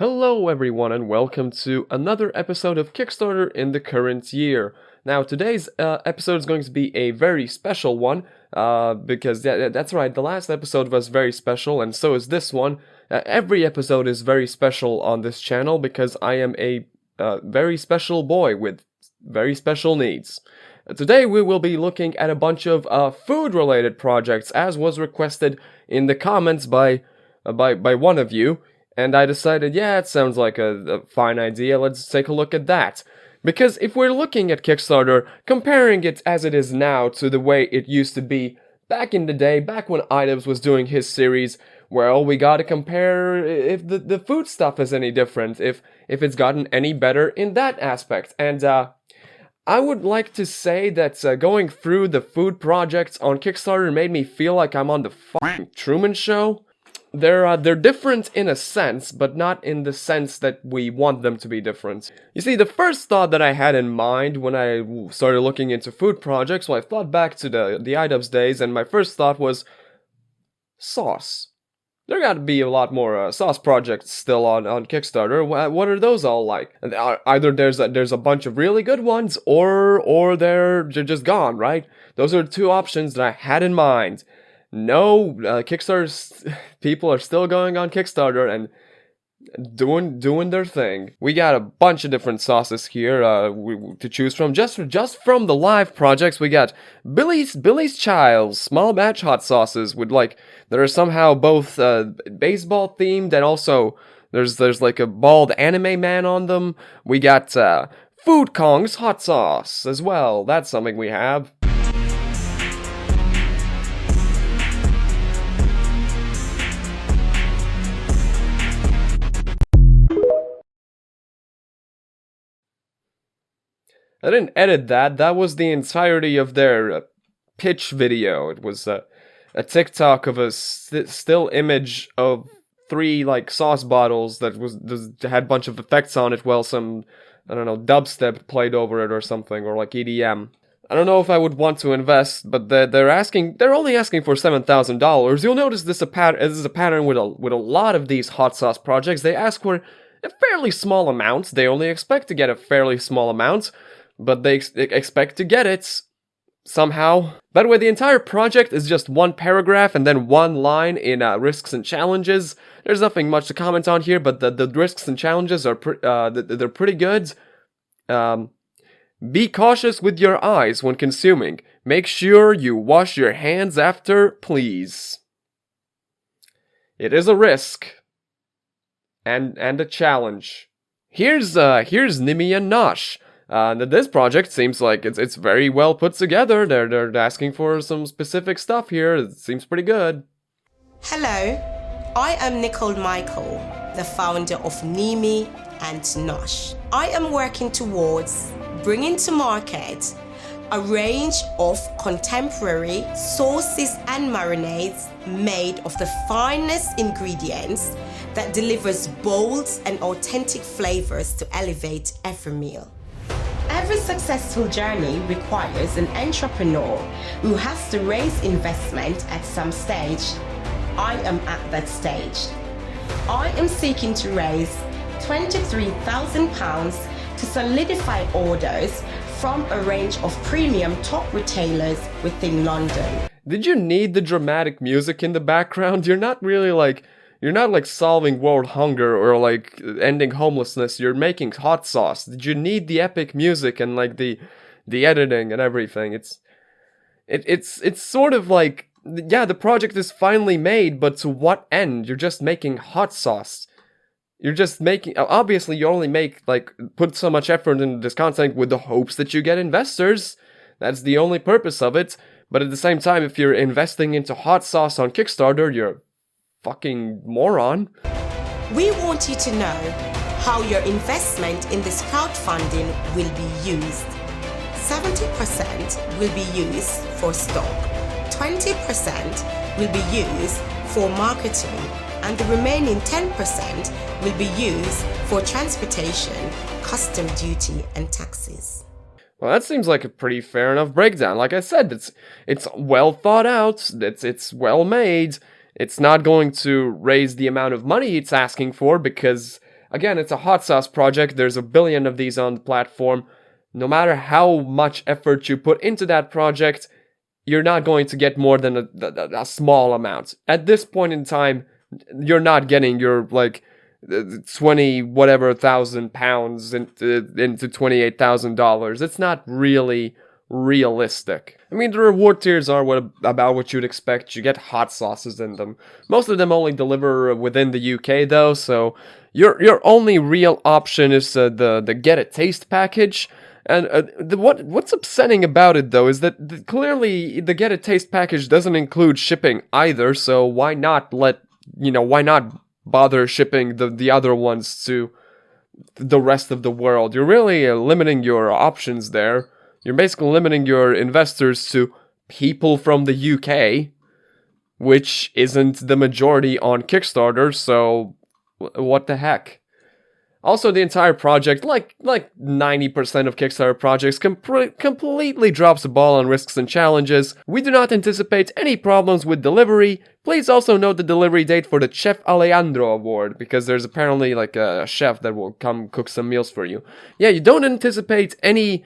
Hello everyone and welcome to another episode of Kickstarter in the current year. Now today's episode is going to be a very special one because that's right, the last episode was very special and so is this one. Every episode is very special on this channel because I am a very special boy with very special needs. Today we will be looking at a bunch of food related projects as was requested in the comments by one of you. And I decided, yeah, it sounds like a fine idea, let's take a look at that. Because if we're looking at Kickstarter, comparing it as it is now to the way it used to be back in the day, back when Items was doing his series, well, we gotta compare if the food stuff is any different, if it's gotten any better in that aspect. And I would like to say that going through the food projects on Kickstarter made me feel like I'm on the fucking Truman Show. They're different in a sense, but not in the sense that we want them to be different. You see, the first thought that I had in mind when I started looking into food projects, well, I thought back to the iDubbbz days, and my first thought was sauce. There gotta be a lot more sauce projects still on Kickstarter. What are those all like? Either there's a bunch of really good ones, or they're just gone, right? Those are two options that I had in mind. No, Kickstarter's people are still going on Kickstarter and doing their thing. We got a bunch of different sauces here to choose from. Just from the live projects, we got Billy's Child's small batch hot sauces with that are somehow both baseball themed and also there's like a bald anime man on them. We got Food Kong's hot sauce as well. That's something we have. I didn't edit that. That was the entirety of their pitch video. It was a TikTok of a still image of three sauce bottles that had a bunch of effects on it while some, I don't know, dubstep played over it or something, or EDM. I don't know if I would want to invest, but they're only asking for $7,000. You'll notice this is a pattern with a lot of these hot sauce projects. They ask for a fairly small amount. They only expect to get a fairly small amount. But they expect to get it somehow. By the way, the entire project is just one paragraph and then one line in risks and challenges. There's nothing much to comment on here, but the risks and challenges are they're pretty good. Be cautious with your eyes when consuming. Make sure you wash your hands after, please. It is a risk and a challenge. Here's Nimi and Nosh. This project seems like it's very well put together. They're asking for some specific stuff here. It seems pretty good. Hello, I am Nicole Michael, the founder of Nimi and Nosh. I am working towards bringing to market a range of contemporary sauces and marinades made of the finest ingredients that delivers bold and authentic flavors to elevate every meal. Every successful journey requires an entrepreneur who has to raise investment at some stage. I am at that stage. I am seeking to raise £23,000 to solidify orders from a range of premium top retailers within London. Did you need the dramatic music in the background? You're not solving world hunger or ending homelessness. You're making hot sauce. Did you need the epic music and the editing and everything? It's sort of yeah, the project is finally made, but to what end? You're just making hot sauce. You're just making, obviously you only make, put so much effort into this content with the hopes that you get investors. That's the only purpose of it. But at the same time, if you're investing into hot sauce on Kickstarter, you're fucking moron. We want you to know how your investment in this crowdfunding will be used. 70% will be used for stock, 20% will be used for marketing, and the remaining 10% will be used for transportation, custom duty, and taxes. Well, that seems like a pretty fair enough breakdown. Like I said, it's well thought out, it's well made. It's not going to raise the amount of money it's asking for because again, it's a hot sauce project. There's a billion of these on the platform. No matter how much effort you put into that project, you're not going to get more than a small amount. At this point in time, you're not getting your, like, 20 whatever thousand pounds into $28,000. It's not really realistic. I mean, the reward tiers are about what you'd expect. You get hot sauces in them. Most of them only deliver within the UK though, so your only real option is the Get a Taste package. And what's upsetting about it though is that clearly the Get a Taste package doesn't include shipping either, so why not bother shipping the other ones to the rest of the world? You're really limiting your options there. You're basically limiting your investors to people from the UK, which isn't the majority on Kickstarter, so what the heck? Also, the entire project, like 90% of Kickstarter projects, completely drops the ball on risks and challenges. We do not anticipate any problems with delivery. Please also note the delivery date for the Chef Alejandro Award, because there's apparently like a chef that will come cook some meals for you. Yeah, you don't anticipate any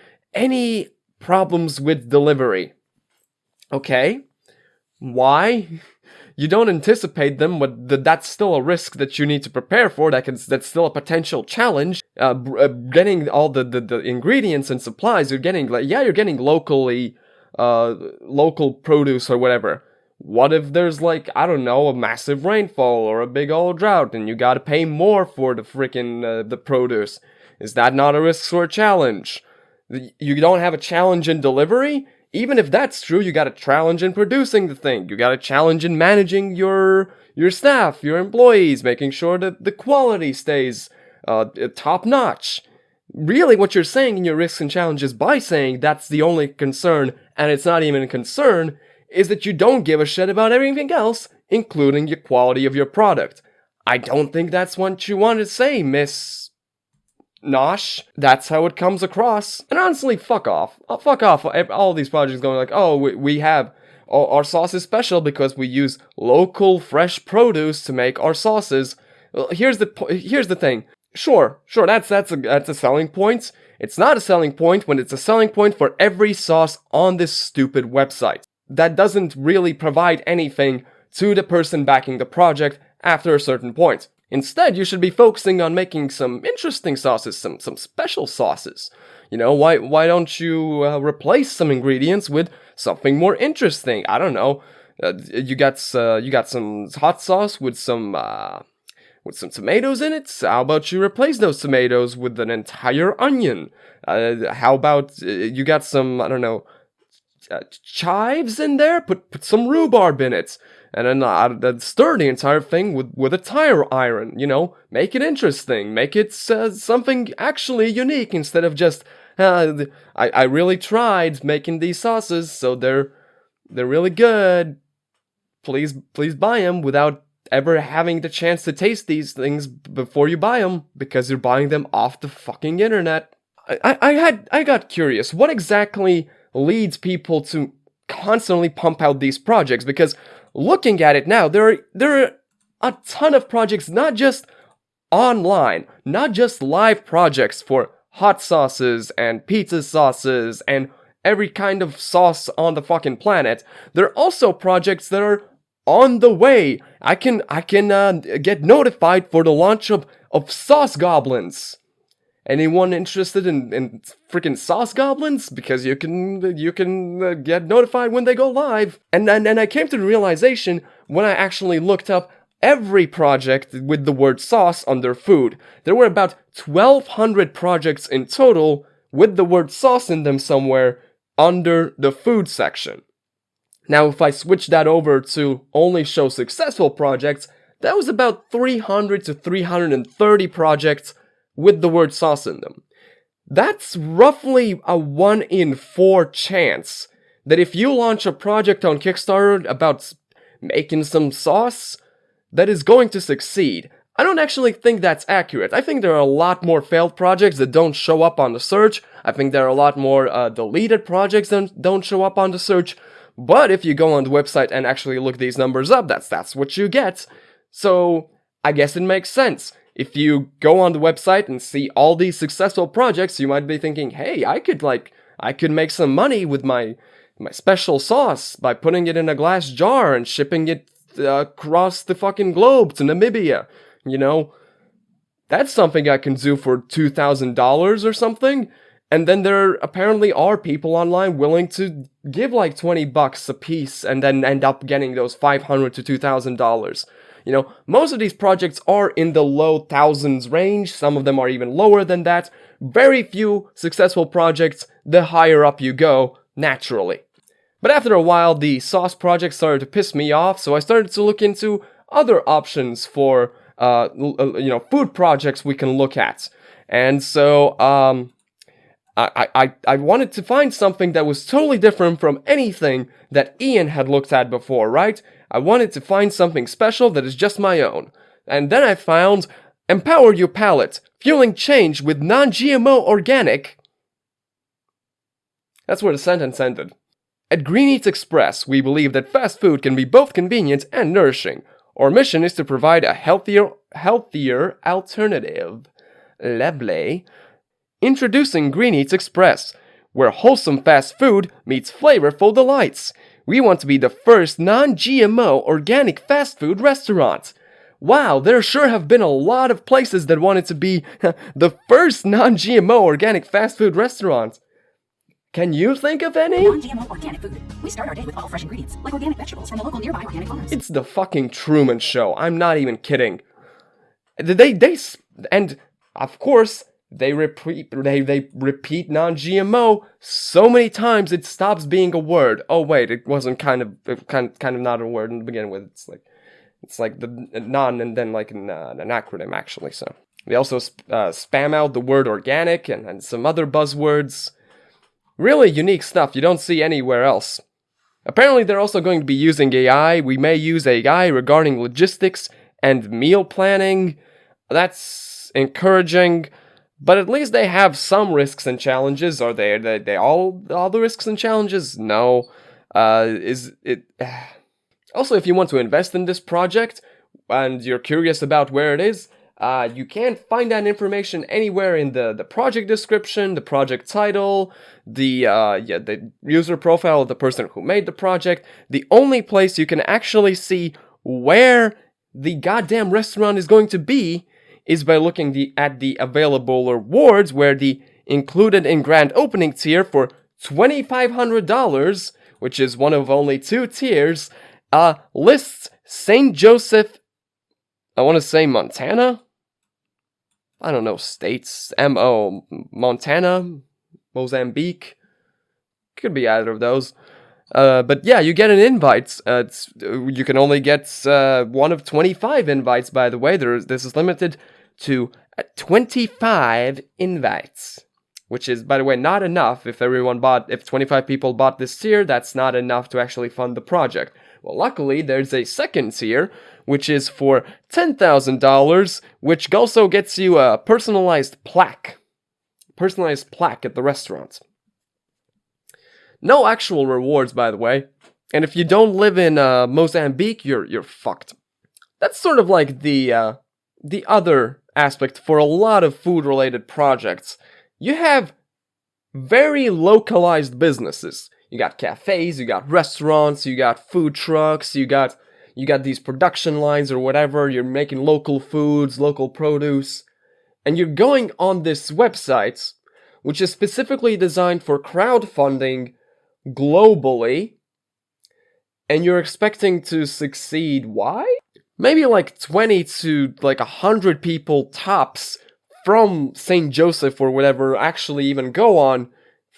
problems with delivery. Okay? Why? You don't anticipate them, but that's still a risk that you need to prepare for. That's still a potential challenge. Getting all the ingredients and supplies, you're getting local produce or whatever. What if there's a massive rainfall or a big old drought and you gotta pay more for the freaking the produce? Is that not a risk or a challenge? You don't have a challenge in delivery? Even if that's true, you got a challenge in producing the thing. You got a challenge in managing your staff, your employees, making sure that the quality stays top notch. Really, what you're saying in your risks and challenges by saying that's the only concern, and it's not even a concern, is that you don't give a shit about everything else, including the quality of your product. I don't think that's what you want to say, Miss Nosh. That's how it comes across. And honestly, fuck off. Fuck off. All these projects going like, oh, we have our sauce is special because we use local fresh produce to make our sauces. Well, here's the thing. Sure, that's a selling point. It's not a selling point when it's a selling point for every sauce on this stupid website. That doesn't really provide anything to the person backing the project after a certain point. Instead, you should be focusing on making some interesting sauces, some special sauces. You know, why don't you replace some ingredients with something more interesting? I don't know. You got some hot sauce with some tomatoes in it. How about you replace those tomatoes with an entire onion? How about you got some, I don't know, chives in there? Put some rhubarb in it. And then stir the entire thing with a tire iron, you know? Make it interesting. Make it something actually unique instead of just, I really tried making these sauces, so they're really good. Please buy them without ever having the chance to taste these things before you buy them, because you're buying them off the fucking internet. I got curious. What exactly leads people to constantly pump out these projects? Because looking at it now, there are a ton of projects, not just online, not just live projects for hot sauces and pizza sauces and every kind of sauce on the fucking planet. There are also projects that are on the way. I can get notified for the launch of Sauce Goblins. Anyone interested in freaking Sauce Goblins? Because you can get notified when they go live. And I came to the realization when I actually looked up every project with the word sauce under food. There were about 1,200 projects in total with the word sauce in them somewhere under the food section. Now, if I switch that over to only show successful projects, that was about 300 to 330 projects with the word sauce in them. That's roughly a 1 in 4 chance that if you launch a project on Kickstarter about making some sauce, that is going to succeed. I don't actually think that's accurate. I think there are a lot more failed projects that don't show up on the search. I think there are a lot more deleted projects that don't show up on the search. But if you go on the website and actually look these numbers up, that's what you get. So I guess it makes sense. if you go on the website and see all these successful projects, you might be thinking, hey, I could make some money with my special sauce by putting it in a glass jar and shipping it across the fucking globe to Namibia. You know, that's something I can do for $2,000 or something. And then there apparently are people online willing to give like $20 a piece and then end up getting those $500 to $2,000. You know, most of these projects are in the low thousands range. Some of them are even lower than that. Very few successful projects, the higher up you go, naturally. But after a while, the sauce project started to piss me off, so I started to look into other options for, food projects we can look at. And so, I wanted to find something that was totally different from anything that Ian had looked at before, right? I wanted to find something special that is just my own. And then I found Empower Your Palate, Fueling Change with Non-GMO Organic. That's where the sentence ended. At Green Eats Express, we believe that fast food can be both convenient and nourishing. Our mission is to provide a healthier alternative. Lovely. Introducing Green Eats Express, where wholesome fast food meets flavorful delights. We want to be the first non-GMO organic fast food restaurant. Wow, there sure have been a lot of places that wanted to be the first non-GMO organic fast food restaurant. Can you think of any? Non-GMO organic food. We start our day with all fresh ingredients, like organic vegetables from the local nearby organic farms. It's the fucking Truman Show. I'm not even kidding. And of course, they repeat non-GMO so many times it stops being a word. Oh wait, it wasn't kind of not a word to begin with. It's like the non and then like an acronym actually. So they also spam out the word organic and some other buzzwords. Really unique stuff you don't see anywhere else. Apparently they're also going to be using AI. We may use AI regarding logistics and meal planning. That's encouraging. But at least they have some risks and challenges. Are they all the risks and challenges? No. Also, if you want to invest in this project and you're curious about where it is, you can't find that information anywhere in the project description, the project title, the user profile of the person who made the project. The only place you can actually see where the goddamn restaurant is going to be is by looking at the available rewards, where the included in grand opening tier for $2,500, which is one of only 2 tiers, lists St. Joseph, I want to say Montana? I don't know, states, Montana, Mozambique, could be either of those. But yeah, you get an invite. You can only get one of 25 invites, by the way. This is limited to 25 invites, which is, by the way, not enough. If 25 people bought this tier, that's not enough to actually fund the project. Well, luckily, there's a second tier, which is for $10,000, which also gets you a personalized plaque at the restaurant. No actual rewards, by the way. And if you don't live in Mozambique, you're fucked. That's sort of like the other aspect for a lot of food-related projects. You have very localized businesses. You got cafes, you got restaurants, you got food trucks, you got these production lines or whatever. You're making local foods, local produce. And you're going on this website, which is specifically designed for crowdfunding globally, and you're expecting to succeed. Why? Maybe like 20 to like 100 people tops from St. Joseph or whatever actually even go on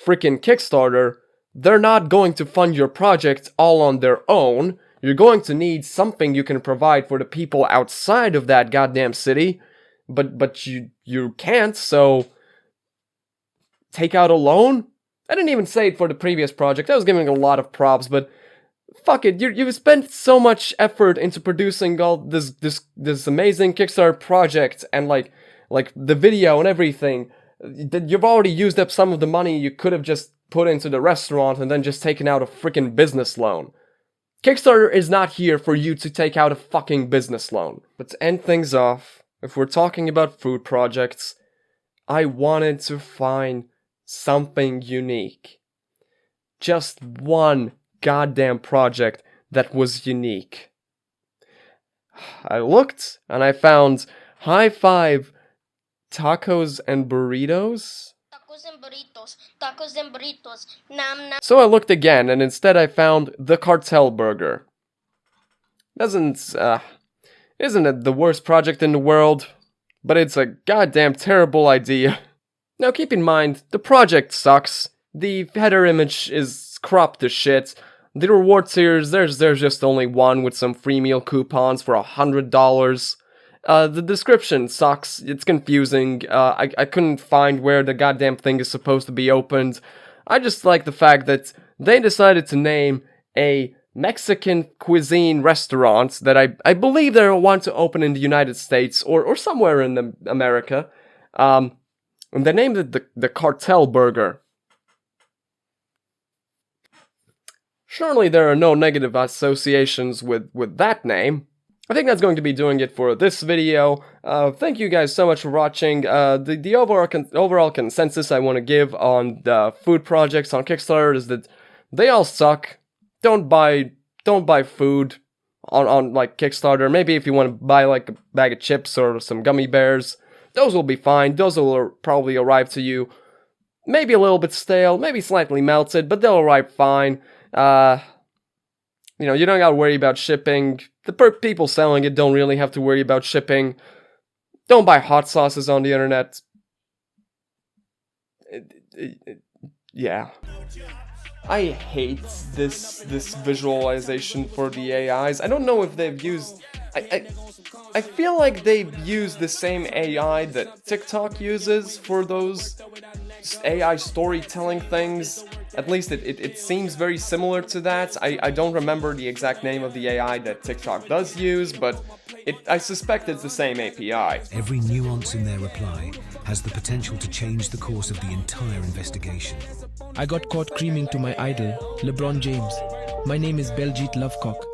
freaking Kickstarter. They're not going to fund your project all on their own. You're going to need something you can provide for the people outside of that goddamn city, but you can't, so take out a loan? I didn't even say it for the previous project. I was giving a lot of props, but fuck it. You've spent so much effort into producing all this amazing Kickstarter project and like the video and everything. You've already used up some of the money you could have just put into the restaurant and then just taken out a freaking business loan. Kickstarter is not here for you to take out a fucking business loan. But to end things off, if we're talking about food projects, I wanted to find something unique. Just one goddamn project that was unique. I looked and I found High Five Tacos and Burritos. Tacos and burritos, nam nam. So I looked again and instead I found the Cartel Burger. Isn't it the worst project in the world? But it's a goddamn terrible idea. Now keep in mind, the project sucks. The header image is cropped to shit. The reward tiers, there's just only one with some free meal coupons for $100. The description sucks. It's confusing. I couldn't find where the goddamn thing is supposed to be opened. I just like the fact that they decided to name a Mexican cuisine restaurant that I believe they want to open in the United States or somewhere in America. And they named it the Cartel Burger. Surely there are no negative associations with that name. I think that's going to be doing it for this video. Thank you guys so much for watching. The overall consensus I want to give on the food projects on Kickstarter is that they all suck. Don't buy food on like Kickstarter. Maybe if you want to buy like a bag of chips or some gummy bears, those will be fine. Those will probably arrive to you. Maybe a little bit stale, maybe slightly melted, but they'll arrive fine. You know, you don't gotta worry about shipping. The people selling it don't really have to worry about shipping. Don't buy hot sauces on the internet. Yeah. I hate this visualization for the AIs. I don't know if they've used... I feel like they've used the same AI that TikTok uses for those AI storytelling things. At least it seems very similar to that. I don't remember the exact name of the AI that TikTok does use, but I suspect it's the same API. Every nuance in their reply has the potential to change the course of the entire investigation. I got caught creaming to my idol, LeBron James. My name is Beljit Lovecock.